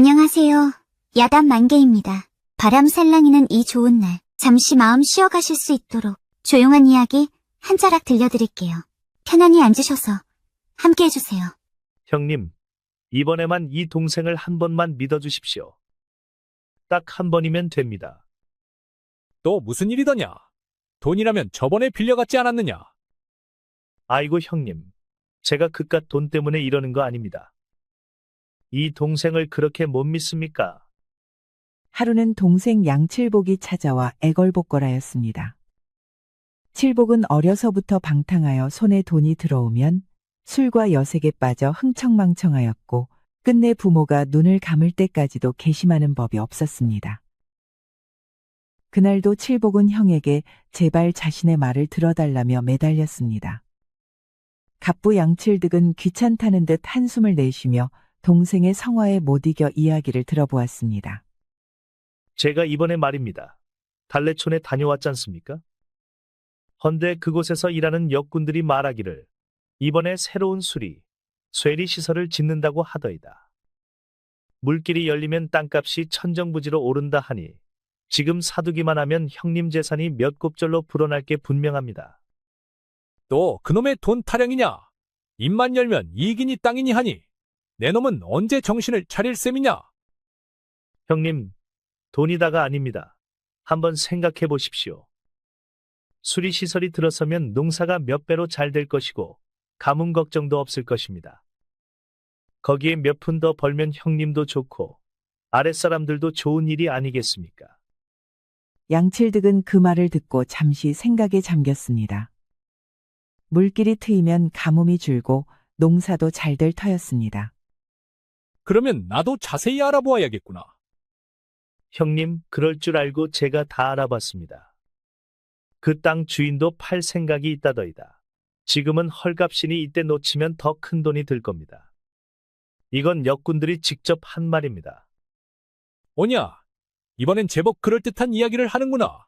안녕하세요. 야단 만개입니다. 바람 살랑이는 이 좋은 날, 잠시 마음 쉬어가실 수 있도록 조용한 이야기 한 자락 들려드릴게요. 편안히 앉으셔서 함께 해주세요. 형님, 이번에만 이 동생을 한 번만 믿어주십시오. 딱 한 번이면 됩니다. 또 무슨 일이더냐? 돈이라면 저번에 빌려갔지 않았느냐? 아이고 형님, 제가 그깟 돈 때문에 이러는 거 아닙니다. 이 동생을 그렇게 못 믿습니까? 하루는 동생 양칠복이 찾아와 애걸복걸하였습니다. 칠복은 어려서부터 방탕하여 손에 돈이 들어오면 술과 여색에 빠져 흥청망청하였고 끝내 부모가 눈을 감을 때까지도 괘씸하는 법이 없었습니다. 그날도 칠복은 형에게 제발 자신의 말을 들어달라며 매달렸습니다. 갑부 양칠득은 귀찮다는 듯 한숨을 내쉬며 동생의 성화에 못 이겨 이야기를 들어보았습니다. 제가 이번에 말입니다. 달래촌에 다녀왔지 않습니까? 헌데 그곳에서 일하는 역군들이 말하기를 이번에 새로운 쇠리 시설을 짓는다고 하더이다. 물길이 열리면 땅값이 천정부지로 오른다 하니 지금 사두기만 하면 형님 재산이 몇 곱절로 불어날 게 분명합니다. 또 그놈의 돈 타령이냐? 입만 열면 이익이니 땅이니 하니 내 놈은 언제 정신을 차릴 셈이냐? 형님, 돈이다가 아닙니다. 한번 생각해 보십시오. 수리시설이 들어서면 농사가 몇 배로 잘 될 것이고 가뭄 걱정도 없을 것입니다. 거기에 몇 푼 더 벌면 형님도 좋고 아랫사람들도 좋은 일이 아니겠습니까? 양칠득은 그 말을 듣고 잠시 생각에 잠겼습니다. 물길이 트이면 가뭄이 줄고 농사도 잘 될 터였습니다. 그러면 나도 자세히 알아보아야겠구나. 형님, 그럴 줄 알고 제가 다 알아봤습니다. 그 땅 주인도 팔 생각이 있다더이다. 지금은 헐값이니 이때 놓치면 더 큰 돈이 들 겁니다. 이건 역군들이 직접 한 말입니다. 오냐? 이번엔 제법 그럴듯한 이야기를 하는구나.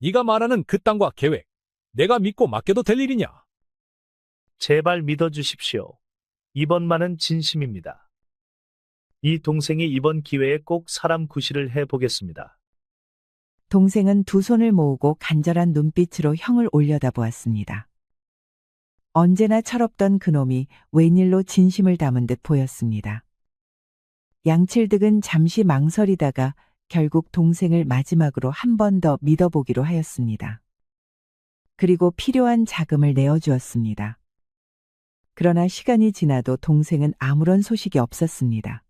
네가 말하는 그 땅과 계획, 내가 믿고 맡겨도 될 일이냐? 제발 믿어주십시오. 이번만은 진심입니다. 이 동생이 이번 기회에 꼭 사람 구실을 해보겠습니다. 동생은 두 손을 모으고 간절한 눈빛으로 형을 올려다보았습니다. 언제나 철없던 그놈이 웬일로 진심을 담은 듯 보였습니다. 양칠득은 잠시 망설이다가 결국 동생을 마지막으로 한 번 더 믿어보기로 하였습니다. 그리고 필요한 자금을 내어주었습니다. 그러나 시간이 지나도 동생은 아무런 소식이 없었습니다.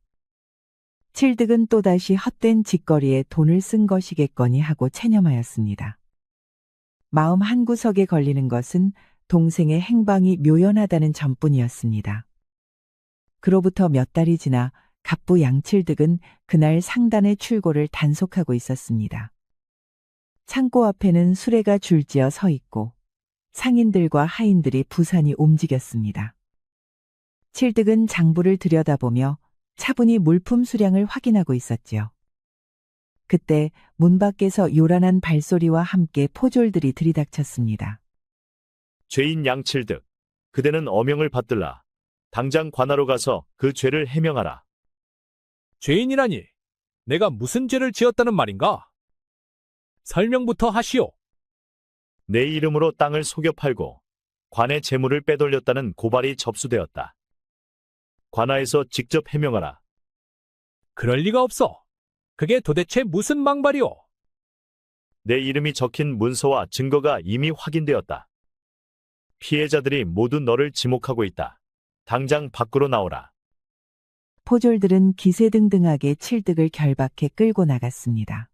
칠득은 또다시 헛된 짓거리에 돈을 쓴 것이겠거니 하고 체념하였습니다. 마음 한구석에 걸리는 것은 동생의 행방이 묘연하다는 점뿐이었습니다. 그로부터 몇 달이 지나 갑부 양칠득은 그날 상단의 출고를 단속하고 있었습니다. 창고 앞에는 수레가 줄지어 서 있고 상인들과 하인들이 부산히 움직였습니다. 칠득은 장부를 들여다보며 차분히 물품 수량을 확인하고 있었지요. 그때 문 밖에서 요란한 발소리와 함께 포졸들이 들이닥쳤습니다. 죄인 양칠득, 그대는 어명을 받들라. 당장 관하로 가서 그 죄를 해명하라. 죄인이라니, 내가 무슨 죄를 지었다는 말인가? 설명부터 하시오. 내 이름으로 땅을 속여 팔고 관의 재물을 빼돌렸다는 고발이 접수되었다. 관하에서 직접 해명하라. 그럴 리가 없어. 그게 도대체 무슨 망발이오? 내 이름이 적힌 문서와 증거가 이미 확인되었다. 피해자들이 모두 너를 지목하고 있다. 당장 밖으로 나오라. 포졸들은 기세등등하게 칠득을 결박해 끌고 나갔습니다.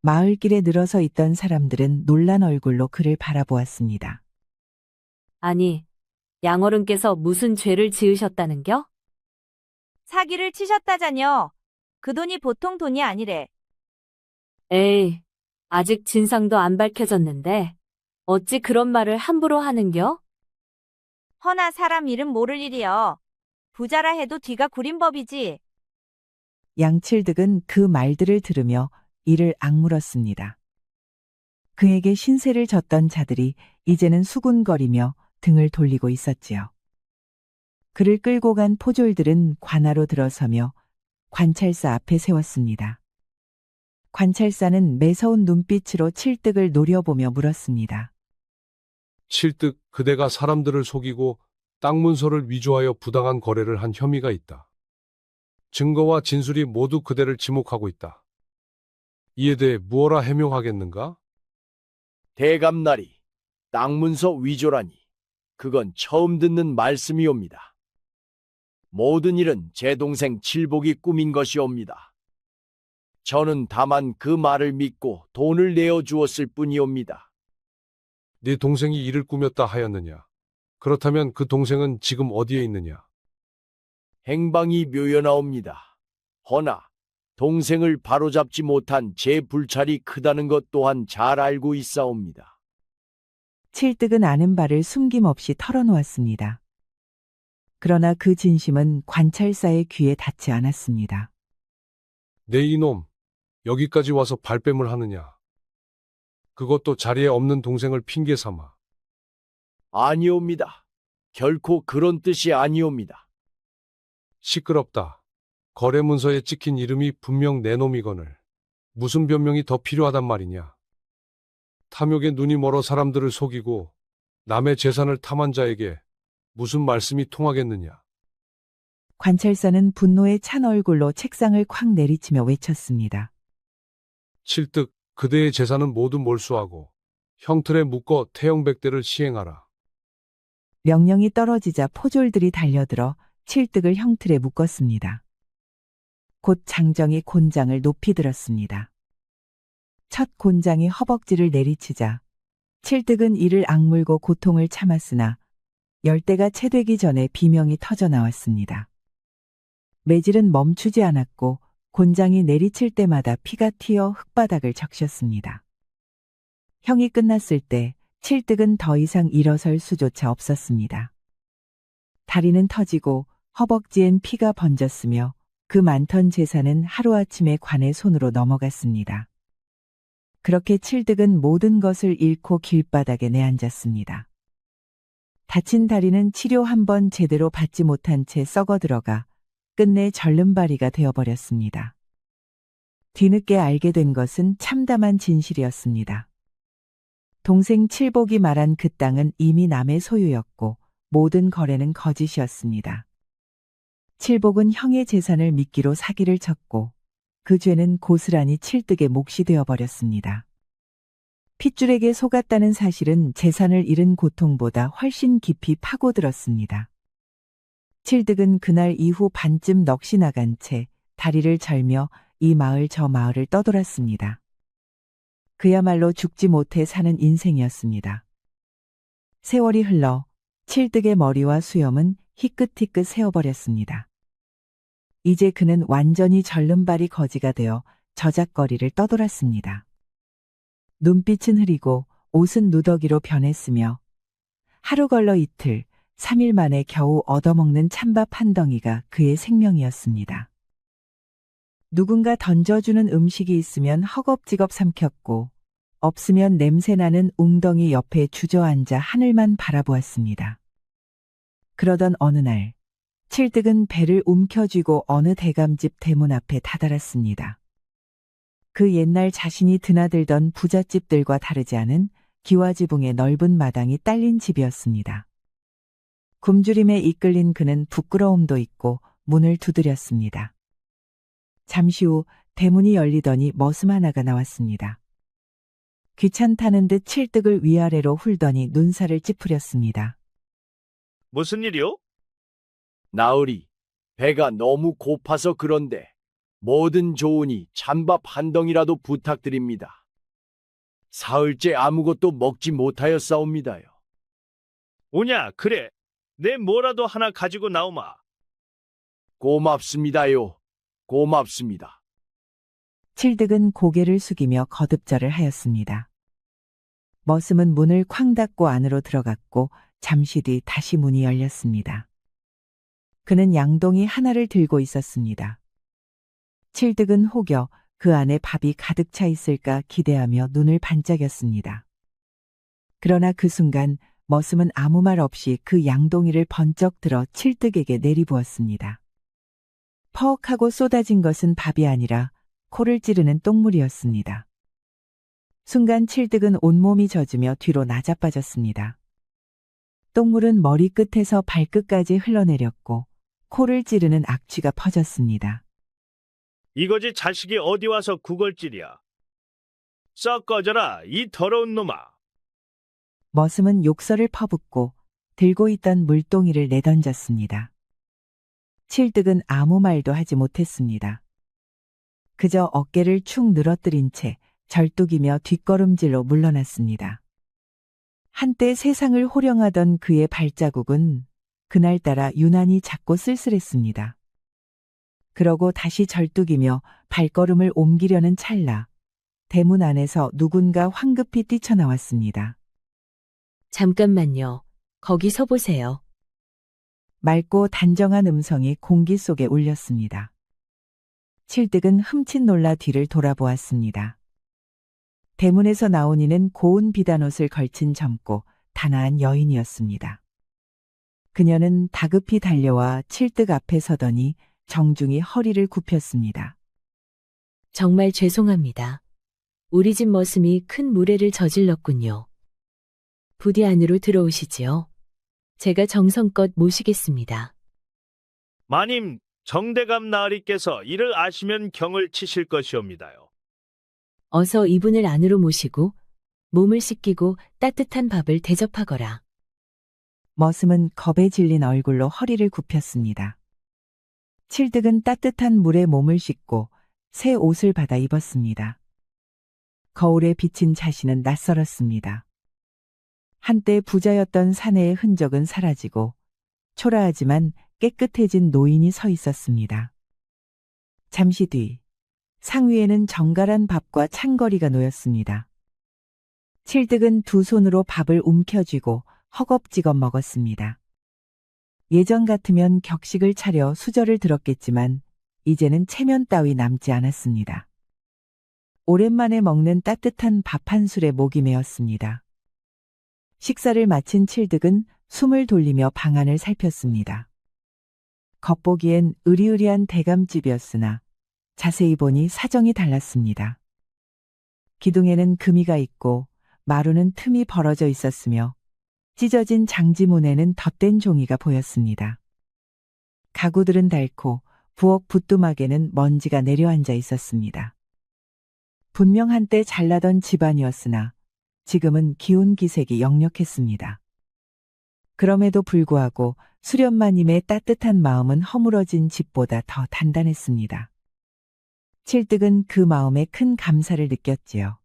마을길에 늘어서 있던 사람들은 놀란 얼굴로 그를 바라보았습니다. 아니, 양어른께서 무슨 죄를 지으셨다는겨? 사기를 치셨다자녀. 그 돈이 보통 돈이 아니래. 에이, 아직 진상도 안 밝혀졌는데 어찌 그런 말을 함부로 하는겨? 허나 사람 이름 모를 일이여. 부자라 해도 뒤가 구린 법이지. 양칠득은 그 말들을 들으며 이를 악물었습니다. 그에게 신세를 졌던 자들이 이제는 수군거리며 등을 돌리고 있었지요. 그를 끌고 간 포졸들은 관하로 들어서며 관찰사 앞에 세웠습니다. 관찰사는 매서운 눈빛으로 칠득을 노려보며 물었습니다. 칠득, 그대가 사람들을 속이고 땅 문서를 위조하여 부당한 거래를 한 혐의가 있다. 증거와 진술이 모두 그대를 지목하고 있다. 이에 대해 무엇라 해명하겠는가? 대감나리, 땅 문서 위조라니. 그건 처음 듣는 말씀이옵니다. 모든 일은 제 동생 칠복이 꾸민 것이옵니다. 저는 다만 그 말을 믿고 돈을 내어 주었을 뿐이옵니다. 네 동생이 이를 꾸몄다 하였느냐? 그렇다면 그 동생은 지금 어디에 있느냐? 행방이 묘연하옵니다. 허나 동생을 바로잡지 못한 제 불찰이 크다는 것 또한 잘 알고 있사옵니다. 칠득은 아는 바를 숨김없이 털어놓았습니다. 그러나 그 진심은 관찰사의 귀에 닿지 않았습니다. 네 이놈, 여기까지 와서 발뺌을 하느냐? 그것도 자리에 없는 동생을 핑계 삼아. 아니옵니다. 결코 그런 뜻이 아니옵니다. 시끄럽다. 거래 문서에 찍힌 이름이 분명 내 놈이거늘 무슨 변명이 더 필요하단 말이냐? 탐욕에 눈이 멀어 사람들을 속이고 남의 재산을 탐한 자에게 무슨 말씀이 통하겠느냐? 관찰사는 분노에 찬 얼굴로 책상을 콱 내리치며 외쳤습니다. 칠득, 그대의 재산은 모두 몰수하고 형틀에 묶어 태형백대를 시행하라. 명령이 떨어지자 포졸들이 달려들어 칠득을 형틀에 묶었습니다. 곧 장정이 곤장을 높이 들었습니다. 첫 곤장이 허벅지를 내리치자 칠득은 이를 악물고 고통을 참았으나 열대가 채되기 전에 비명이 터져 나왔습니다. 매질은 멈추지 않았고 곤장이 내리칠 때마다 피가 튀어 흙바닥을 적셨습니다. 형이 끝났을 때 칠득은 더 이상 일어설 수조차 없었습니다. 다리는 터지고 허벅지엔 피가 번졌으며 그 많던 재산은 하루아침에 관의 손으로 넘어갔습니다. 그렇게 칠득은 모든 것을 잃고 길바닥에 내앉았습니다. 다친 다리는 치료 한 번 제대로 받지 못한 채 썩어 들어가 끝내 절름발이가 되어버렸습니다. 뒤늦게 알게 된 것은 참담한 진실이었습니다. 동생 칠복이 말한 그 땅은 이미 남의 소유였고 모든 거래는 거짓이었습니다. 칠복은 형의 재산을 미끼로 사기를 쳤고 그 죄는 고스란히 칠득의 몫이 되어버렸습니다. 핏줄에게 속았다는 사실은 재산을 잃은 고통보다 훨씬 깊이 파고들었습니다. 칠득은 그날 이후 반쯤 넋이 나간 채 다리를 절며 이 마을 저 마을을 떠돌았습니다. 그야말로 죽지 못해 사는 인생이었습니다. 세월이 흘러 칠득의 머리와 수염은 희끗희끗 세어버렸습니다. 이제 그는 완전히 절름발이 거지가 되어 저작거리를 떠돌았습니다. 눈빛은 흐리고 옷은 누더기로 변했으며 하루 걸러 이틀, 3일 만에 겨우 얻어먹는 찬밥 한 덩이가 그의 생명이었습니다. 누군가 던져주는 음식이 있으면 허겁지겁 삼켰고 없으면 냄새나는 웅덩이 옆에 주저앉아 하늘만 바라보았습니다. 그러던 어느 날 칠득은 배를 움켜쥐고 어느 대감집 대문 앞에 다다랐습니다. 그 옛날 자신이 드나들던 부잣집들과 다르지 않은 기와지붕의 넓은 마당이 딸린 집이었습니다. 굶주림에 이끌린 그는 부끄러움도 있고 문을 두드렸습니다. 잠시 후 대문이 열리더니 머슴 하나가 나왔습니다. 귀찮다는 듯 칠득을 위아래로 훑더니 눈살을 찌푸렸습니다. 무슨 일이요? 나으리, 배가 너무 고파서 그런데 뭐든 좋으니 찬밥 한 덩이라도 부탁드립니다. 사흘째 아무것도 먹지 못하였사옵니다요. 오냐, 그래. 내 뭐라도 하나 가지고 나오마. 고맙습니다요. 고맙습니다. 칠득은 고개를 숙이며 거듭절을 하였습니다. 머슴은 문을 쾅 닫고 안으로 들어갔고 잠시 뒤 다시 문이 열렸습니다. 그는 양동이 하나를 들고 있었습니다. 칠득은 혹여 그 안에 밥이 가득 차 있을까 기대하며 눈을 반짝였습니다. 그러나 그 순간 머슴은 아무 말 없이 그 양동이를 번쩍 들어 칠득에게 내리부었습니다. 퍼억하고 쏟아진 것은 밥이 아니라 코를 찌르는 똥물이었습니다. 순간 칠득은 온몸이 젖으며 뒤로 나자빠졌습니다. 똥물은 머리끝에서 발끝까지 흘러내렸고 코를 찌르는 악취가 퍼졌습니다. 이거지 자식이 어디 와서 구걸질이야. 썩 꺼져라, 이 더러운 놈아. 머슴은 욕설을 퍼붓고 들고 있던 물동이를 내던졌습니다. 칠득은 아무 말도 하지 못했습니다. 그저 어깨를 축 늘어뜨린 채 절뚝이며 뒷걸음질로 물러났습니다. 한때 세상을 호령하던 그의 발자국은 그날따라 유난히 작고 쓸쓸했습니다. 그러고 다시 절뚝이며 발걸음을 옮기려는 찰나 대문 안에서 누군가 황급히 뛰쳐나왔습니다. 잠깐만요. 거기 서 보세요. 맑고 단정한 음성이 공기 속에 울렸습니다. 칠득은 흠칫 놀라 뒤를 돌아보았습니다. 대문에서 나온 이는 고운 비단옷을 걸친 젊고 단아한 여인이었습니다. 그녀는 다급히 달려와 칠득 앞에 서더니 정중히 허리를 굽혔습니다. 정말 죄송합니다. 우리 집 머슴이 큰 무례를 저질렀군요. 부디 안으로 들어오시지요. 제가 정성껏 모시겠습니다. 마님, 정대감 나으리께서 이를 아시면 경을 치실 것이옵니다요. 어서 이분을 안으로 모시고 몸을 씻기고 따뜻한 밥을 대접하거라. 머슴은 겁에 질린 얼굴로 허리를 굽혔습니다. 칠득은 따뜻한 물에 몸을 씻고 새 옷을 받아 입었습니다. 거울에 비친 자신은 낯설었습니다. 한때 부자였던 사내의 흔적은 사라지고 초라하지만 깨끗해진 노인이 서 있었습니다. 잠시 뒤 상위에는 정갈한 밥과 찬거리가 놓였습니다. 칠득은 두 손으로 밥을 움켜쥐고 허겁지겁 먹었습니다. 예전 같으면 격식을 차려 수저를 들었겠지만 이제는 체면 따위 남지 않았습니다. 오랜만에 먹는 따뜻한 밥 한 술에 목이 메었습니다. 식사를 마친 칠득은 숨을 돌리며 방안을 살폈습니다. 겉보기엔 으리으리한 대감집이었으나 자세히 보니 사정이 달랐습니다. 기둥에는 금이가 있고 마루는 틈이 벌어져 있었으며 찢어진 장지문에는 덧댄 종이가 보였습니다. 가구들은 닳고 부엌 부뚜막에는 먼지가 내려앉아 있었습니다. 분명 한때 잘나던 집안이었으나 지금은 기운 기색이 역력했습니다. 그럼에도 불구하고 수련마님의 따뜻한 마음은 허물어진 집보다 더 단단했습니다. 칠득은 그 마음에 큰 감사를 느꼈지요.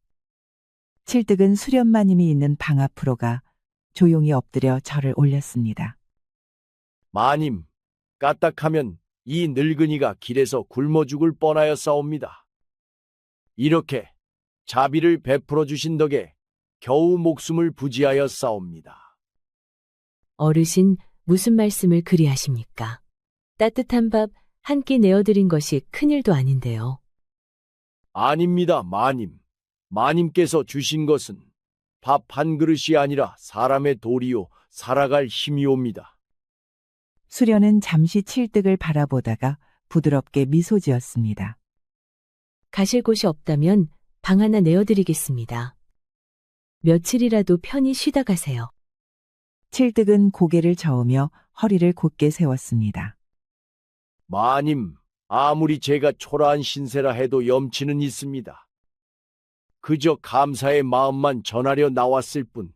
칠득은 수련마님이 있는 방 앞으로 가 조용히 엎드려 절을 올렸습니다. 마님, 까딱하면 이 늙은이가 길에서 굶어 죽을 뻔하였사옵니다. 이렇게 자비를 베풀어 주신 덕에 겨우 목숨을 부지하였사옵니다. 어르신, 무슨 말씀을 그리 하십니까? 따뜻한 밥 한 끼 내어드린 것이 큰일도 아닌데요. 아닙니다, 마님. 마님께서 주신 것은 밥 한 그릇이 아니라 사람의 도리요, 살아갈 힘이옵니다. 수련은 잠시 칠득을 바라보다가 부드럽게 미소 지었습니다. 가실 곳이 없다면 방 하나 내어드리겠습니다. 며칠이라도 편히 쉬다 가세요. 칠득은 고개를 저으며 허리를 곧게 세웠습니다. 마님, 아무리 제가 초라한 신세라 해도 염치는 있습니다. 그저 감사의 마음만 전하려 나왔을 뿐,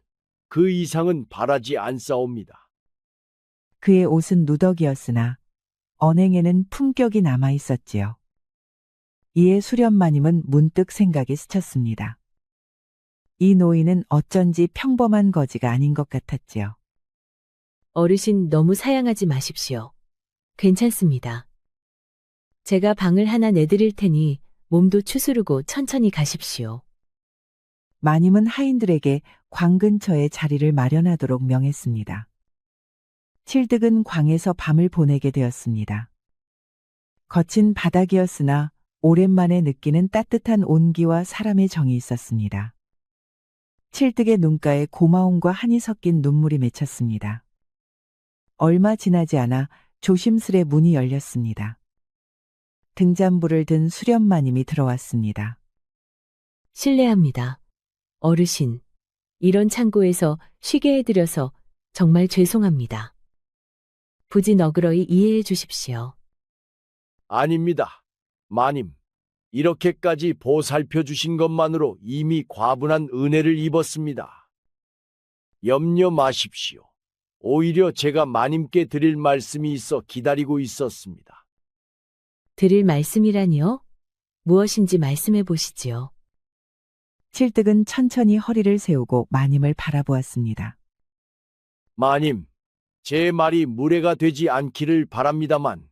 그 이상은 바라지 않사옵니다. 그의 옷은 누더기였으나 언행에는 품격이 남아 있었지요. 이에 수련마님은 문득 생각이 스쳤습니다. 이 노인은 어쩐지 평범한 거지가 아닌 것 같았지요. 어르신 너무 사양하지 마십시오. 괜찮습니다. 제가 방을 하나 내드릴 테니 몸도 추스르고 천천히 가십시오. 마님은 하인들에게 광 근처에 자리를 마련하도록 명했습니다. 칠득은 광에서 밤을 보내게 되었습니다. 거친 바닥이었으나 오랜만에 느끼는 따뜻한 온기와 사람의 정이 있었습니다. 칠득의 눈가에 고마움과 한이 섞인 눈물이 맺혔습니다. 얼마 지나지 않아 조심스레 문이 열렸습니다. 등잔불을 든 수련마님이 들어왔습니다. 실례합니다. 어르신, 이런 창고에서 쉬게 해드려서 정말 죄송합니다. 부디 너그러이 이해해 주십시오. 아닙니다. 마님, 이렇게까지 보살펴 주신 것만으로 이미 과분한 은혜를 입었습니다. 염려 마십시오. 오히려 제가 마님께 드릴 말씀이 있어 기다리고 있었습니다. 드릴 말씀이라니요? 무엇인지 말씀해 보시지요. 칠득은 천천히 허리를 세우고 마님을 바라보았습니다. 마님, 제 말이 무례가 되지 않기를 바랍니다만,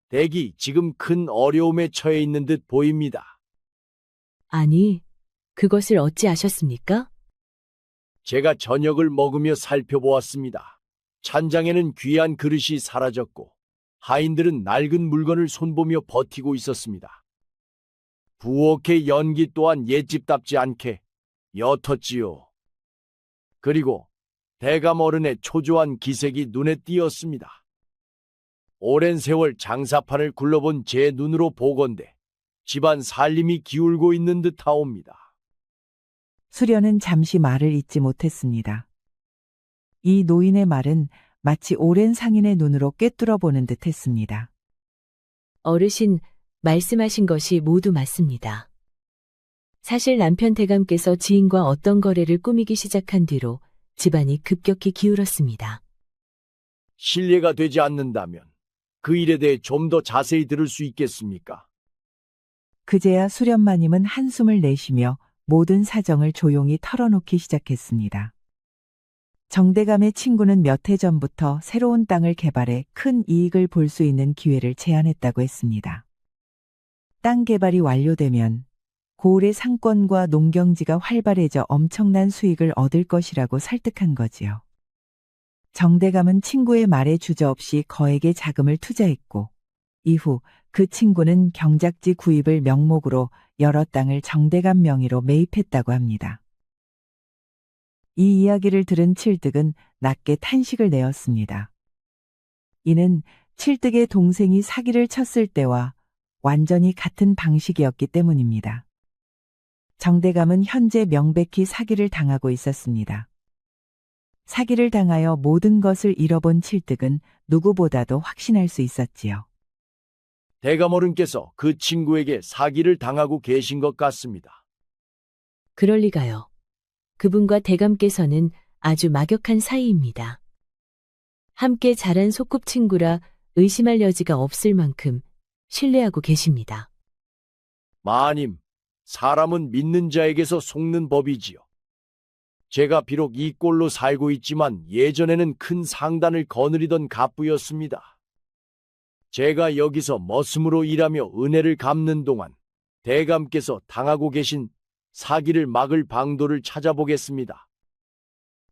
댁이 지금 큰 어려움에 처해 있는 듯 보입니다. 아니, 그것을 어찌 아셨습니까? 제가 저녁을 먹으며 살펴보았습니다. 찬장에는 귀한 그릇이 사라졌고, 하인들은 낡은 물건을 손보며 버티고 있었습니다. 부엌의 연기 또한 옛집답지 않게 옅었지요. 그리고 대감 어른의 초조한 기색이 눈에 띄었습니다. 오랜 세월 장사판을 굴러본 제 눈으로 보건대 집안 살림이 기울고 있는 듯하옵니다. 수련은 잠시 말을 잇지 못했습니다. 이 노인의 말은 마치 오랜 상인의 눈으로 꿰뚫어 보는 듯 했습니다. 어르신, 말씀하신 것이 모두 맞습니다. 사실 남편 대감께서 지인과 어떤 거래를 꾸미기 시작한 뒤로 집안이 급격히 기울었습니다. 신뢰가 되지 않는다면 그 일에 대해 좀 더 자세히 들을 수 있겠습니까? 그제야 수련마님은 한숨을 내쉬며 모든 사정을 조용히 털어놓기 시작했습니다. 정대감의 친구는 몇 해 전부터 새로운 땅을 개발해 큰 이익을 볼 수 있는 기회를 제안했다고 했습니다. 땅 개발이 완료되면 고을의 상권과 농경지가 활발해져 엄청난 수익을 얻을 것이라고 설득한 거지요. 정대감은 친구의 말에 주저없이 거액의 자금을 투자했고, 이후 그 친구는 경작지 구입을 명목으로 여러 땅을 정대감 명의로 매입했다고 합니다. 이 이야기를 들은 칠득은 낮게 탄식을 내었습니다. 이는 칠득의 동생이 사기를 쳤을 때와 완전히 같은 방식이었기 때문입니다. 정대감은 현재 명백히 사기를 당하고 있었습니다. 사기를 당하여 모든 것을 잃어본 칠득은 누구보다도 확신할 수 있었지요. 대감 어른께서 그 친구에게 사기를 당하고 계신 것 같습니다. 그럴 리가요. 그분과 대감께서는 아주 막역한 사이입니다. 함께 자란 소꿉친구라 의심할 여지가 없을 만큼 신뢰하고 계십니다. 마님, 사람은 믿는 자에게서 속는 법이지요. 제가 비록 이 꼴로 살고 있지만 예전에는 큰 상단을 거느리던 갑부였습니다. 제가 여기서 머슴으로 일하며 은혜를 갚는 동안 대감께서 당하고 계신 사기를 막을 방도를 찾아보겠습니다.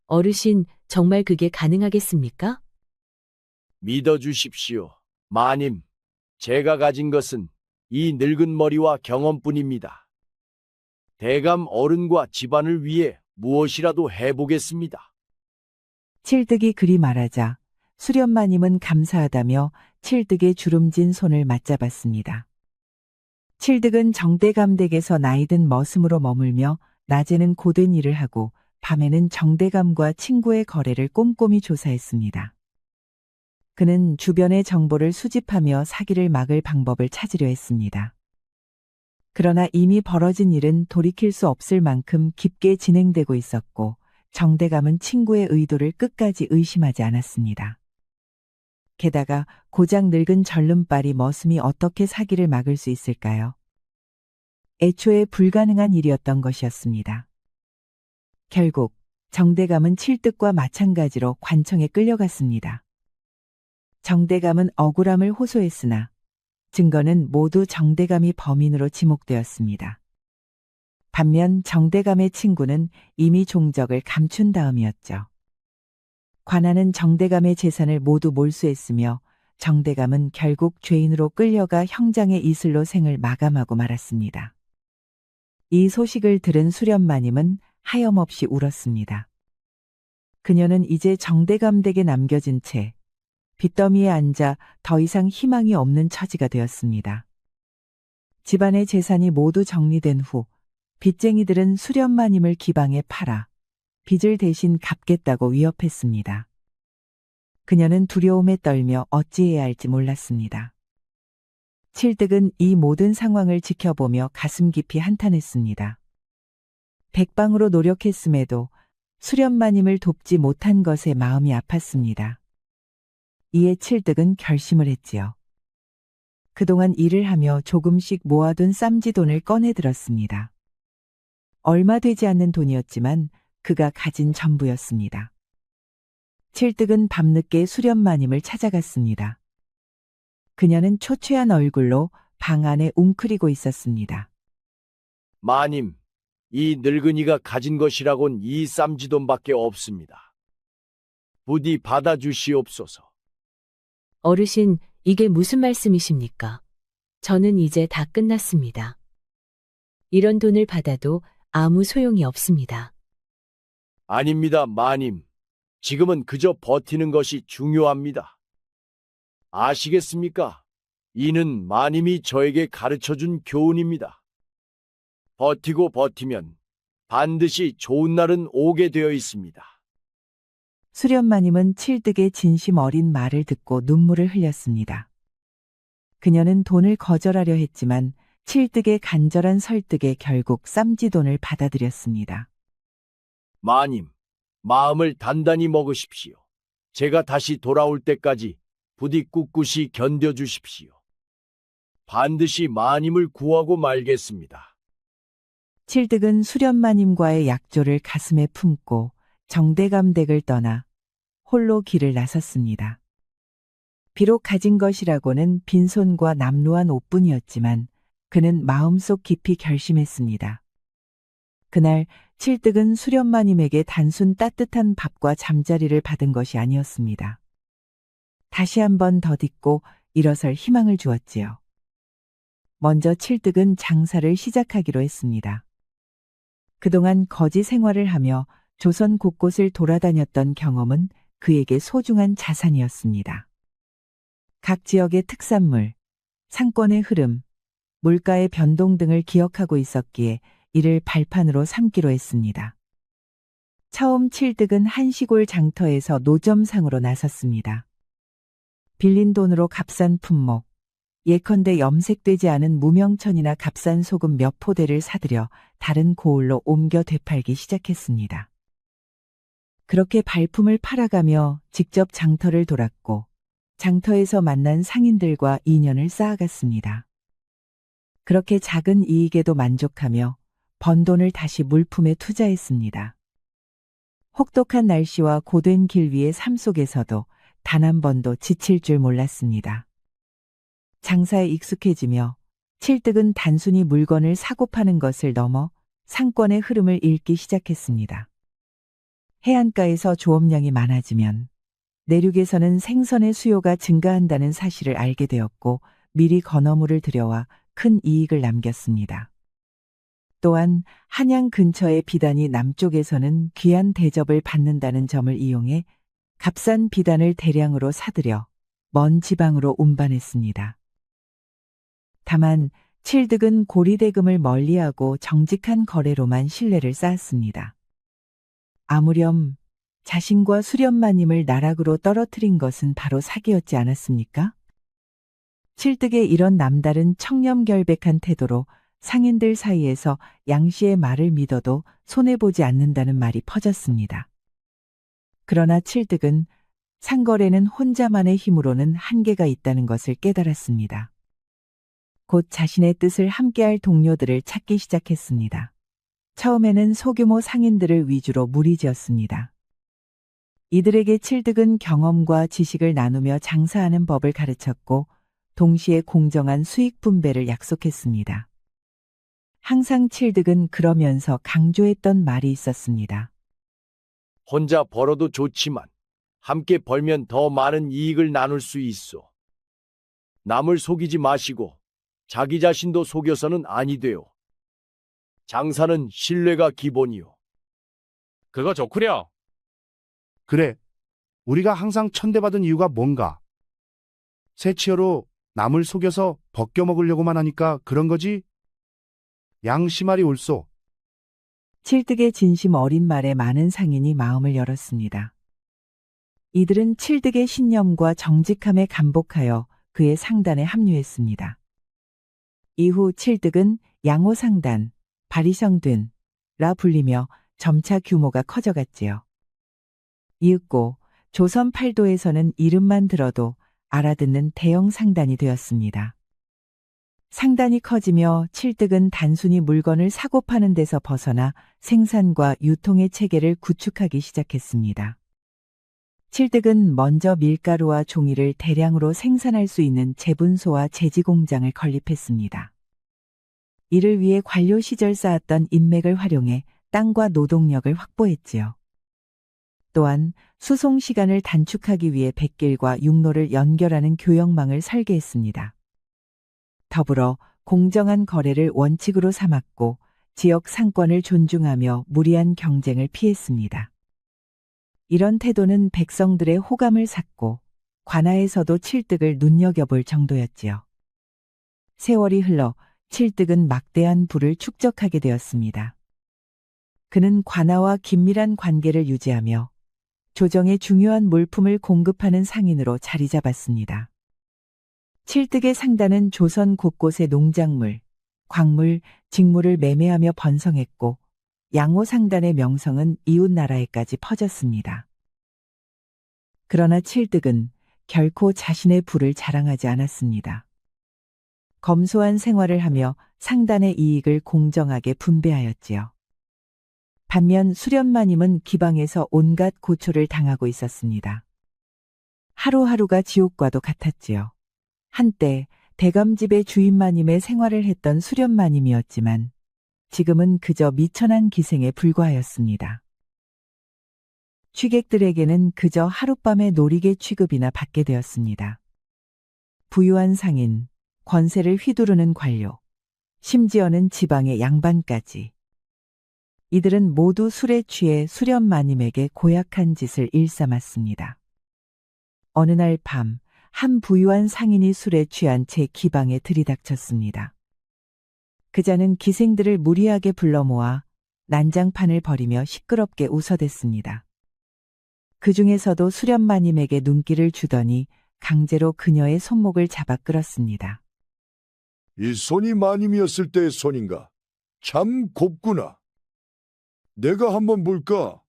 어르신, 정말 그게 가능하겠습니까? 믿어주십시오. 마님, 제가 가진 것은 이 늙은 머리와 경험뿐입니다. 대감 어른과 집안을 위해 무엇이라도 해보겠습니다. 칠득이 그리 말하자 수련마님은 감사하다며 칠득의 주름진 손을 맞잡았습니다. 칠득은 정대감 댁에서 나이든 머슴으로 머물며 낮에는 고된 일을 하고 밤에는 정대감과 친구의 거래를 꼼꼼히 조사했습니다. 그는 주변의 정보를 수집하며 사기를 막을 방법을 찾으려 했습니다. 그러나 이미 벌어진 일은 돌이킬 수 없을 만큼 깊게 진행되고 있었고 정대감은 친구의 의도를 끝까지 의심하지 않았습니다. 게다가 고작 늙은 절름발이 머슴이 어떻게 사기를 막을 수 있을까요? 애초에 불가능한 일이었던 것이었습니다. 결국 정대감은 칠득과 마찬가지로 관청에 끌려갔습니다. 정대감은 억울함을 호소했으나 증거는 모두 정대감이 범인으로 지목되었습니다. 반면 정대감의 친구는 이미 종적을 감춘 다음이었죠. 관아는 정대감의 재산을 모두 몰수했으며 정대감은 결국 죄인으로 끌려가 형장의 이슬로 생을 마감하고 말았습니다. 이 소식을 들은 수련마님은 하염없이 울었습니다. 그녀는 이제 정대감 댁에 남겨진 채 빚더미에 앉아 더 이상 희망이 없는 처지가 되었습니다. 집안의 재산이 모두 정리된 후 빚쟁이들은 수련마님을 기방에 팔아 빚을 대신 갚겠다고 위협했습니다. 그녀는 두려움에 떨며 어찌해야 할지 몰랐습니다. 칠득은 이 모든 상황을 지켜보며 가슴 깊이 한탄했습니다. 백방으로 노력했음에도 수련마님을 돕지 못한 것에 마음이 아팠습니다. 이에 칠득은 결심을 했지요. 그동안 일을 하며 조금씩 모아둔 쌈지돈을 꺼내들었습니다. 얼마 되지 않는 돈이었지만 그가 가진 전부였습니다. 칠득은 밤늦게 수련마님을 찾아갔습니다. 그녀는 초췌한 얼굴로 방 안에 웅크리고 있었습니다. 마님, 이 늙은이가 가진 것이라곤 이 쌈지돈밖에 없습니다. 부디 받아주시옵소서. 어르신, 이게 무슨 말씀이십니까? 저는 이제 다 끝났습니다. 이런 돈을 받아도 아무 소용이 없습니다. 아닙니다, 마님. 지금은 그저 버티는 것이 중요합니다. 아시겠습니까? 이는 마님이 저에게 가르쳐준 교훈입니다. 버티고 버티면 반드시 좋은 날은 오게 되어 있습니다. 수련마님은 칠득의 진심 어린 말을 듣고 눈물을 흘렸습니다. 그녀는 돈을 거절하려 했지만 칠득의 간절한 설득에 결국 쌈지돈을 받아들였습니다. 마님, 마음을 단단히 먹으십시오. 제가 다시 돌아올 때까지 부디 꿋꿋이 견뎌주십시오. 반드시 마님을 구하고 말겠습니다. 칠득은 수련마님과의 약조를 가슴에 품고 정대감댁을 떠나 홀로 길을 나섰습니다. 비록 가진 것이라고는 빈손과 남루한 옷뿐이었지만 그는 마음속 깊이 결심했습니다. 그날 칠득은 수련마님에게 단순 따뜻한 밥과 잠자리를 받은 것이 아니었습니다. 다시 한 번 더딛고 일어설 희망을 주었지요. 먼저 칠득은 장사를 시작하기로 했습니다. 그동안 거지 생활을 하며 조선 곳곳을 돌아다녔던 경험은 그에게 소중한 자산이었습니다. 각 지역의 특산물, 상권의 흐름, 물가의 변동 등을 기억하고 있었기에 이를 발판으로 삼기로 했습니다. 처음 칠득은 한 시골 장터에서 노점상으로 나섰습니다. 빌린 돈으로 값싼 품목, 예컨대 염색되지 않은 무명천이나 값싼 소금 몇 포대를 사들여 다른 고을로 옮겨 되팔기 시작했습니다. 그렇게 발품을 팔아가며 직접 장터를 돌았고 장터에서 만난 상인들과 인연을 쌓아갔습니다. 그렇게 작은 이익에도 만족하며 번 돈을 다시 물품에 투자했습니다. 혹독한 날씨와 고된 길 위의 삶 속에서도 단 한 번도 지칠 줄 몰랐습니다. 장사에 익숙해지며 칠득은 단순히 물건을 사고 파는 것을 넘어 상권의 흐름을 읽기 시작했습니다. 해안가에서 조업량이 많아지면 내륙에서는 생선의 수요가 증가한다는 사실을 알게 되었고 미리 건어물을 들여와 큰 이익을 남겼습니다. 또한 한양 근처의 비단이 남쪽에서는 귀한 대접을 받는다는 점을 이용해 값싼 비단을 대량으로 사들여 먼 지방으로 운반했습니다. 다만 칠득은 고리대금을 멀리하고 정직한 거래로만 신뢰를 쌓았습니다. 아무렴 자신과 수련마님을 나락으로 떨어뜨린 것은 바로 사기였지 않았습니까? 칠득의 이런 남다른 청렴결백한 태도로 상인들 사이에서 양씨의 말을 믿어도 손해보지 않는다는 말이 퍼졌습니다. 그러나 칠득은 상거래는 혼자만의 힘으로는 한계가 있다는 것을 깨달았습니다. 곧 자신의 뜻을 함께할 동료들을 찾기 시작했습니다. 처음에는 소규모 상인들을 위주로 무리지었습니다. 이들에게 칠득은 경험과 지식을 나누며 장사하는 법을 가르쳤고 동시에 공정한 수익 분배를 약속했습니다. 항상 칠득은 그러면서 강조했던 말이 있었습니다. 혼자 벌어도 좋지만 함께 벌면 더 많은 이익을 나눌 수 있어. 남을 속이지 마시고 자기 자신도 속여서는 아니 돼요. 장사는 신뢰가 기본이요. 그거 좋구려. 그래, 우리가 항상 천대받은 이유가 뭔가? 새치어로 남을 속여서 벗겨먹으려고만 하니까 그런 거지? 양심아리 옳소. 칠득의 진심 어린 말에 많은 상인이 마음을 열었습니다. 이들은 칠득의 신념과 정직함에 감복하여 그의 상단에 합류했습니다. 이후 칠득은 양호상단, 바리성든라 불리며 점차 규모가 커져갔지요. 이윽고 조선 팔도에서는 이름만 들어도 알아듣는 대형 상단이 되었습니다. 상단이 커지며 칠득은 단순히 물건을 사고 파는 데서 벗어나 생산과 유통의 체계를 구축하기 시작했습니다. 칠득은 먼저 밀가루와 종이를 대량으로 생산할 수 있는 제분소와 제지공장을 건립했습니다. 이를 위해 관료 시절 쌓았던 인맥을 활용해 땅과 노동력을 확보했지요. 또한 수송 시간을 단축하기 위해 백길과 육로를 연결하는 교역망을 설계했습니다. 더불어 공정한 거래를 원칙으로 삼았고 지역 상권을 존중하며 무리한 경쟁을 피했습니다. 이런 태도는 백성들의 호감을 샀고 관아에서도 칠득을 눈여겨볼 정도였지요. 세월이 흘러 칠득은 막대한 부를 축적하게 되었습니다. 그는 관아와 긴밀한 관계를 유지하며 조정에 중요한 물품을 공급하는 상인으로 자리 잡았습니다. 칠득의 상단은 조선 곳곳의 농작물, 광물, 직물을 매매하며 번성했고 양호상단의 명성은 이웃 나라에까지 퍼졌습니다. 그러나 칠득은 결코 자신의 부를 자랑하지 않았습니다. 검소한 생활을 하며 상단의 이익을 공정하게 분배하였지요. 반면 수련마님은 기방에서 온갖 고초를 당하고 있었습니다. 하루하루가 지옥과도 같았지요. 한때 대감집의 주인마님의 생활을 했던 수련마님이었지만 지금은 그저 미천한 기생에 불과하였습니다. 취객들에게는 그저 하룻밤의 놀이개 취급이나 받게 되었습니다. 부유한 상인, 권세를 휘두르는 관료, 심지어는 지방의 양반까지. 이들은 모두 술에 취해 수련마님에게 고약한 짓을 일삼았습니다. 어느 날 밤, 한 부유한 상인이 술에 취한 채 기방에 들이닥쳤습니다. 그자는 기생들을 무리하게 불러 모아 난장판을 벌이며 시끄럽게 웃어댔습니다. 그 중에서도 수련마님에게 눈길을 주더니 강제로 그녀의 손목을 잡아 끌었습니다. 이 손이 마님이었을 때의 손인가? 참 곱구나. 내가 한번 볼까?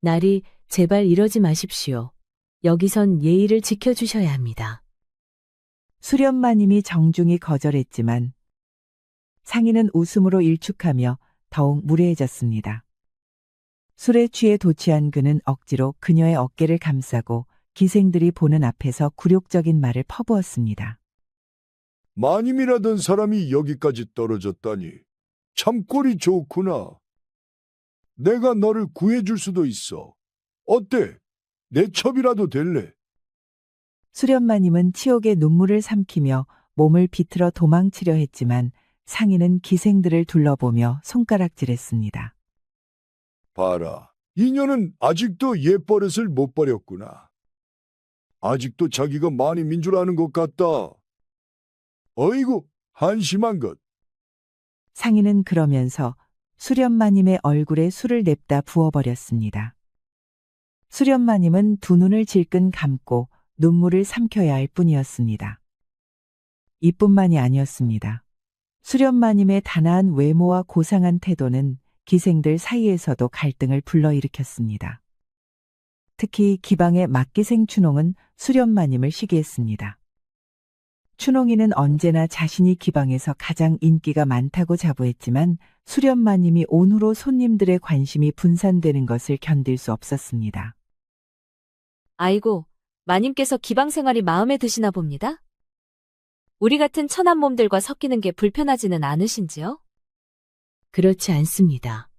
나리, 제발 이러지 마십시오. 여기선 예의를 지켜주셔야 합니다. 수련마님이 정중히 거절했지만 상인은 웃음으로 일축하며 더욱 무례해졌습니다. 술에 취해 도취한 그는 억지로 그녀의 어깨를 감싸고 기생들이 보는 앞에서 굴욕적인 말을 퍼부었습니다. 마님이라던 사람이 여기까지 떨어졌다니 참 꼴이 좋구나. 내가 너를 구해줄 수도 있어. 어때? 내 첩이라도 될래? 수련마님은 치욕의 눈물을 삼키며 몸을 비틀어 도망치려 했지만 상인은 기생들을 둘러보며 손가락질했습니다. 봐라, 이녀는 아직도 옛버릇을 못 버렸구나. 아직도 자기가 마님인 줄 아는 것 같다. 어이구, 한심한 것. 상인은 그러면서 수련마님의 얼굴에 술을 냅다 부어버렸습니다. 수련마님은 두 눈을 질끈 감고 눈물을 삼켜야 할 뿐이었습니다. 이뿐만이 아니었습니다. 수련마님의 단아한 외모와 고상한 태도는 기생들 사이에서도 갈등을 불러일으켰습니다. 특히 기방의 막기생 춘홍은 수련마님을 시기했습니다. 춘홍이는 언제나 자신이 기방에서 가장 인기가 많다고 자부했지만 수련마님이 온후로 손님들의 관심이 분산되는 것을 견딜 수 없었습니다. 아이고, 마님께서 기방 생활이 마음에 드시나 봅니다. 우리 같은 천한 몸들과 섞이는 게 불편하지는 않으신지요? 그렇지 않습니다.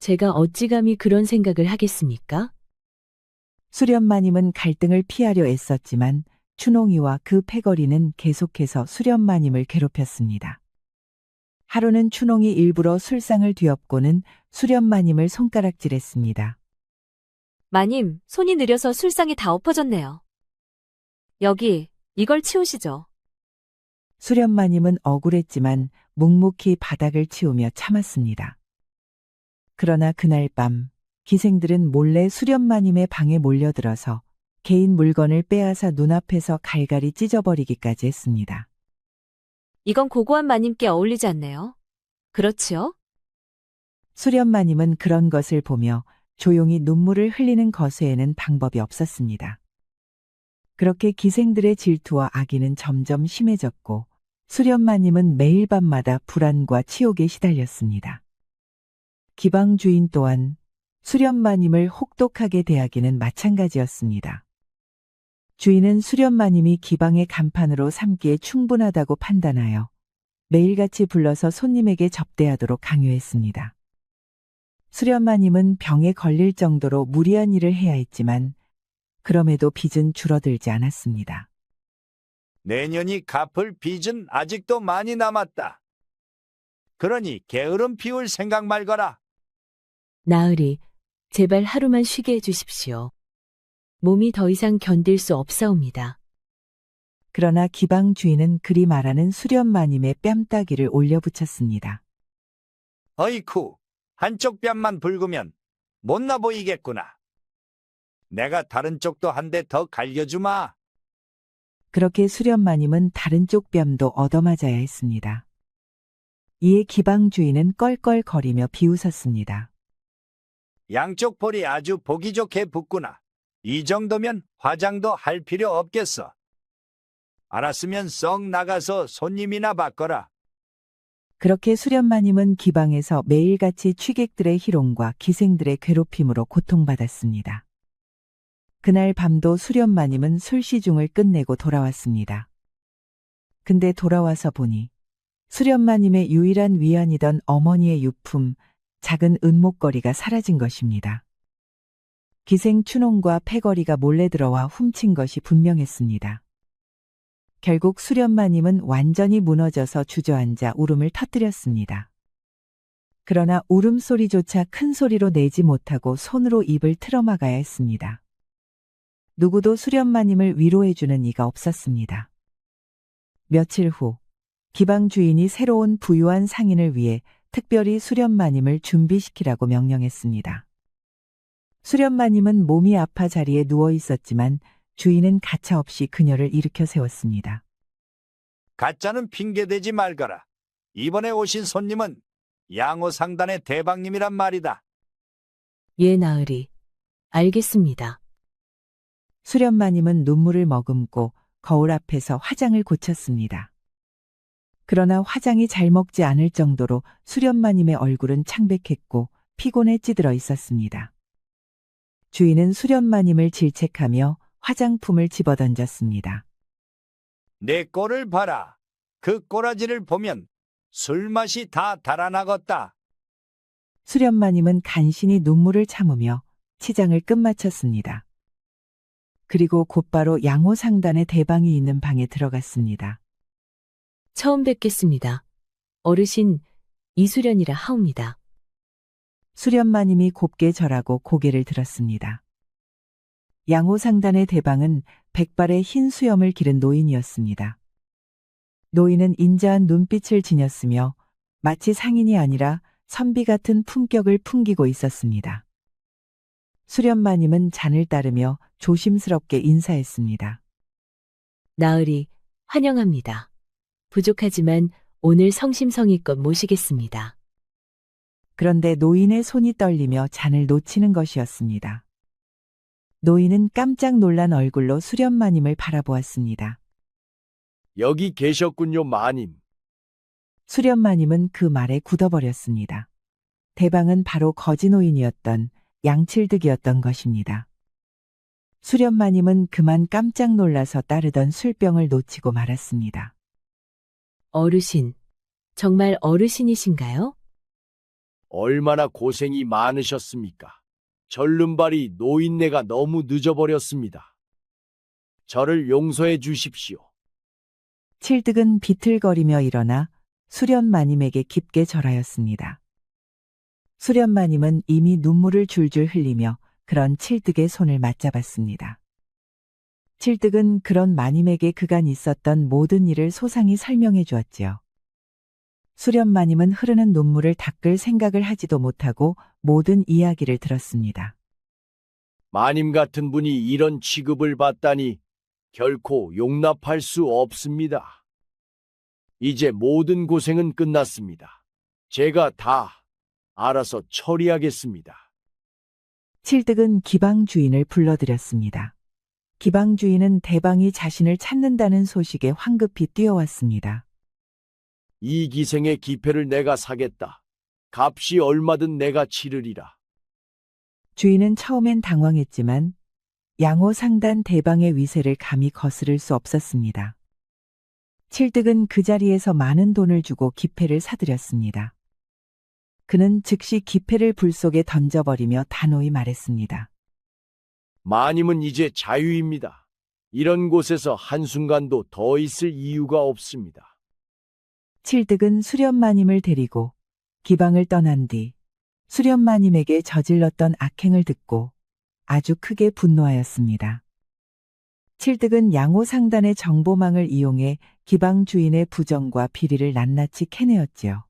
제가 어찌 감히 그런 생각을 하겠습니까? 수련마님은 갈등을 피하려 애썼지만 춘홍이와 그 패거리는 계속해서 수련마님을 괴롭혔습니다. 하루는 춘홍이 일부러 술상을 뒤엎고는 수련마님을 손가락질했습니다. 마님, 손이 느려서 술상이 다 엎어졌네요. 여기, 이걸 치우시죠. 수련마님은 억울했지만 묵묵히 바닥을 치우며 참았습니다. 그러나 그날 밤 기생들은 몰래 수련마님의 방에 몰려들어서 개인 물건을 빼앗아 눈앞에서 갈갈이 찢어버리기까지 했습니다. 이건 고고한 마님께 어울리지 않네요. 그렇지요? 수련마님은 그런 것을 보며 조용히 눈물을 흘리는 것외에는 방법이 없었습니다. 그렇게 기생들의 질투와 악의는 점점 심해졌고 수련마님은 매일 밤마다 불안과 치욕에 시달렸습니다. 기방 주인 또한 수련마님을 혹독하게 대하기는 마찬가지였습니다. 주인은 수련마님이 기방의 간판으로 삼기에 충분하다고 판단하여 매일같이 불러서 손님에게 접대하도록 강요했습니다. 수련마님은 병에 걸릴 정도로 무리한 일을 해야 했지만 그럼에도 빚은 줄어들지 않았습니다. 내년이 갚을 빚은 아직도 많이 남았다. 그러니 게으름 피울 생각 말거라. 나으리, 제발 하루만 쉬게 해주십시오. 몸이 더 이상 견딜 수 없사옵니다. 그러나 기방 주인은 그리 말하는 수련마님의 뺨따기를 올려붙였습니다. 어이쿠, 한쪽 뺨만 붉으면 못나 보이겠구나. 내가 다른 쪽도 한 대 더 갈겨주마. 그렇게 수련마님은 다른 쪽 뺨도 얻어맞아야 했습니다. 이에 기방 주인은 껄껄거리며 비웃었습니다. 양쪽 볼이 아주 보기 좋게 붓구나. 이 정도면 화장도 할 필요 없겠어. 알았으면 썩 나가서 손님이나 바꿔라. 그렇게 수련마님은 기방에서 매일같이 취객들의 희롱과 기생들의 괴롭힘으로 고통받았습니다. 그날 밤도 수련마님은 술시중을 끝내고 돌아왔습니다. 근데 돌아와서 보니 수련마님의 유일한 위안이던 어머니의 유품, 작은 은목걸이가 사라진 것입니다. 기생 춘홍과 패거리가 몰래 들어와 훔친 것이 분명했습니다. 결국 수련마님은 완전히 무너져서 주저앉아 울음을 터뜨렸습니다. 그러나 울음소리조차 큰 소리로 내지 못하고 손으로 입을 틀어막아야 했습니다. 누구도 수련마님을 위로해주는 이가 없었습니다. 며칠 후 기방 주인이 새로운 부유한 상인을 위해 특별히 수련마님을 준비시키라고 명령했습니다. 수련마님은 몸이 아파 자리에 누워 있었지만 주인은 가차없이 그녀를 일으켜 세웠습니다. 가짜는 핑계대지 말거라. 이번에 오신 손님은 양호상단의 대방님이란 말이다. 예, 나으리. 알겠습니다. 수련마님은 눈물을 머금고 거울 앞에서 화장을 고쳤습니다. 그러나 화장이 잘 먹지 않을 정도로 수련마님의 얼굴은 창백했고 피곤에 찌들어 있었습니다. 주인은 수련마님을 질책하며 화장품을 집어던졌습니다. 내 꼴을 봐라. 그 꼬라지를 보면 술맛이 다 달아나겠다. 수련마님은 간신히 눈물을 참으며 치장을 끝마쳤습니다. 그리고 곧바로 양호상단의 대방이 있는 방에 들어갔습니다. 처음 뵙겠습니다. 어르신, 이수련이라 하옵니다. 수련마님이 곱게 절하고 고개를 들었습니다. 양호상단의 대방은 백발의 흰 수염을 기른 노인이었습니다. 노인은 인자한 눈빛을 지녔으며 마치 상인이 아니라 선비 같은 품격을 풍기고 있었습니다. 수련마님은 잔을 따르며 조심스럽게 인사했습니다. 나으리, 환영합니다. 부족하지만 오늘 성심성의껏 모시겠습니다. 그런데 노인의 손이 떨리며 잔을 놓치는 것이었습니다. 노인은 깜짝 놀란 얼굴로 수련마님을 바라보았습니다. 여기 계셨군요, 마님. 수련마님은 그 말에 굳어버렸습니다. 대방은 바로 거지 노인이었던 양칠득이었던 것입니다. 수련마님은 그만 깜짝 놀라서 따르던 술병을 놓치고 말았습니다. 어르신, 정말 어르신이신가요? 얼마나 고생이 많으셨습니까? 절름발이 노인네가 너무 늦어버렸습니다. 저를 용서해 주십시오. 칠득은 비틀거리며 일어나 수련마님에게 깊게 절하였습니다. 수련마님은 이미 눈물을 줄줄 흘리며 그런 칠득의 손을 맞잡았습니다. 칠득은 그런 마님에게 그간 있었던 모든 일을 소상히 설명해 주었지요. 수련마님은 흐르는 눈물을 닦을 생각을 하지도 못하고 모든 이야기를 들었습니다. 마님 같은 분이 이런 취급을 받다니 결코 용납할 수 없습니다. 이제 모든 고생은 끝났습니다. 제가 다 알아서 처리하겠습니다. 칠득은 기방 주인을 불러들였습니다. 기방 주인은 대방이 자신을 찾는다는 소식에 황급히 뛰어왔습니다. 이 기생의 기패를 내가 사겠다. 값이 얼마든 내가 치르리라. 주인은 처음엔 당황했지만 양호 상단 대방의 위세를 감히 거스를 수 없었습니다. 칠득은 그 자리에서 많은 돈을 주고 기패를 사들였습니다. 그는 즉시 기패를 불 속에 던져버리며 단호히 말했습니다. 마님은 이제 자유입니다. 이런 곳에서 한순간도 더 있을 이유가 없습니다. 칠득은 수련마님을 데리고 기방을 떠난 뒤 수련마님에게 저질렀던 악행을 듣고 아주 크게 분노하였습니다. 칠득은 양호 상단의 정보망을 이용해 기방 주인의 부정과 비리를 낱낱이 캐내었지요.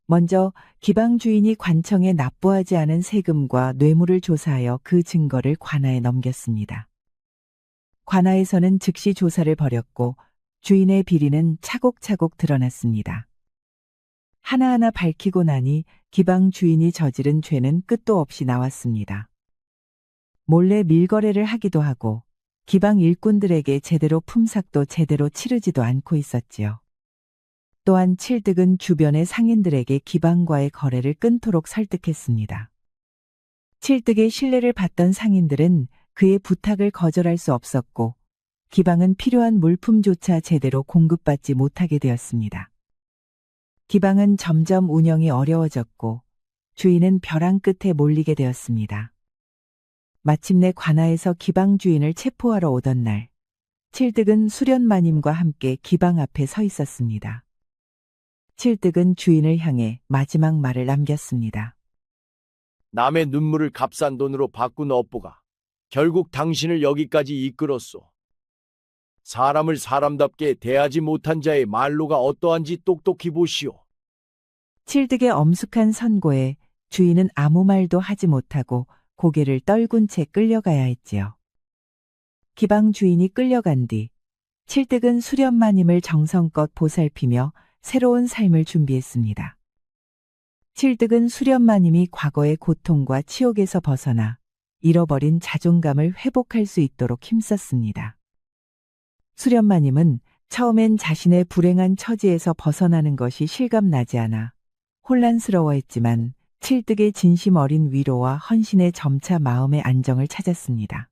먼저 기방 주인이 관청에 납부하지 않은 세금과 뇌물을 조사하여 그 증거를 관아에 넘겼습니다. 관아에서는 즉시 조사를 벌였고 주인의 비리는 차곡차곡 드러났습니다. 하나하나 밝히고 나니 기방 주인이 저지른 죄는 끝도 없이 나왔습니다. 몰래 밀거래를 하기도 하고 기방 일꾼들에게 제대로 품삯도 제대로 치르지도 않고 있었지요. 또한 칠득은 주변의 상인들에게 기방과의 거래를 끊도록 설득했습니다. 칠득의 신뢰를 받던 상인들은 그의 부탁을 거절할 수 없었고 기방은 필요한 물품조차 제대로 공급받지 못하게 되었습니다. 기방은 점점 운영이 어려워졌고 주인은 벼랑 끝에 몰리게 되었습니다. 마침내 관아에서 기방 주인을 체포하러 오던 날, 칠득은 수련마님과 함께 기방 앞에 서 있었습니다. 칠득은 주인을 향해 마지막 말을 남겼습니다. 남의 눈물을 값싼 돈으로 바꾼 업보가 결국 당신을 여기까지 이끌었소. 사람을 사람답게 대하지 못한 자의 말로가 어떠한지 똑똑히 보시오. 칠득의 엄숙한 선고에 주인은 아무 말도 하지 못하고 고개를 떨군 채 끌려가야 했지요. 기방 주인이 끌려간 뒤 칠득은 수련마님을 정성껏 보살피며 새로운 삶을 준비했습니다. 칠득은 수련마님이 과거의 고통과 치욕에서 벗어나 잃어버린 자존감을 회복할 수 있도록 힘썼습니다. 수련마님은 처음엔 자신의 불행한 처지에서 벗어나는 것이 실감나지 않아 혼란스러워했지만 칠득의 진심 어린 위로와 헌신에 점차 마음의 안정을 찾았습니다.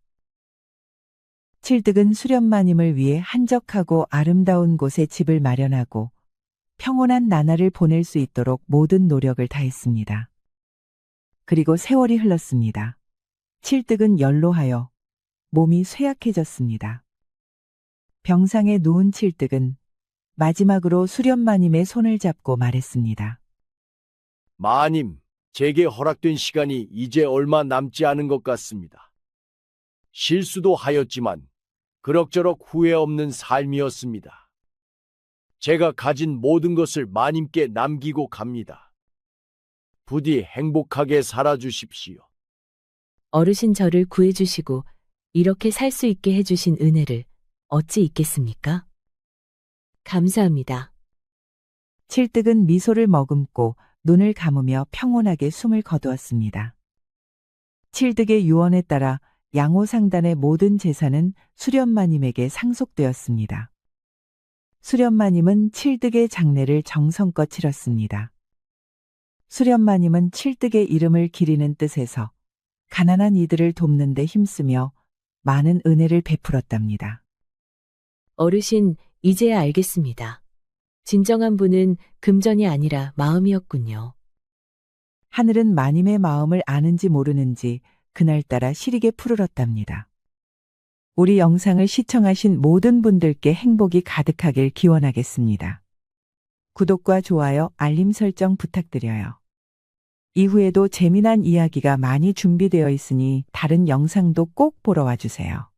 칠득은 수련마님을 위해 한적하고 아름다운 곳에 집을 마련하고 평온한 나날을 보낼 수 있도록 모든 노력을 다했습니다. 그리고 세월이 흘렀습니다. 칠득은 연로하여 몸이 쇠약해졌습니다. 병상에 누운 칠득은 마지막으로 수련마님의 손을 잡고 말했습니다. 마님, 제게 허락된 시간이 이제 얼마 남지 않은 것 같습니다. 실수도 하였지만 그럭저럭 후회 없는 삶이었습니다. 제가 가진 모든 것을 마님께 남기고 갑니다. 부디 행복하게 살아주십시오. 어르신 저를 구해주시고 이렇게 살 수 있게 해주신 은혜를 어찌 잊겠습니까? 감사합니다. 칠득은 미소를 머금고 눈을 감으며 평온하게 숨을 거두었습니다. 칠득의 유언에 따라 양호상단의 모든 재산은 수련마님에게 상속되었습니다. 수련마님은 칠득의 장례를 정성껏 치렀습니다. 수련마님은 칠득의 이름을 기리는 뜻에서 가난한 이들을 돕는 데 힘쓰며 많은 은혜를 베풀었답니다. 어르신, 이제야 알겠습니다. 진정한 분은 금전이 아니라 마음이었군요. 하늘은 마님의 마음을 아는지 모르는지 그날따라 시리게 푸르렀답니다. 우리 영상을 시청하신 모든 분들께 행복이 가득하길 기원하겠습니다. 구독과 좋아요, 알림 설정 부탁드려요. 이후에도 재미난 이야기가 많이 준비되어 있으니 다른 영상도 꼭 보러 와주세요.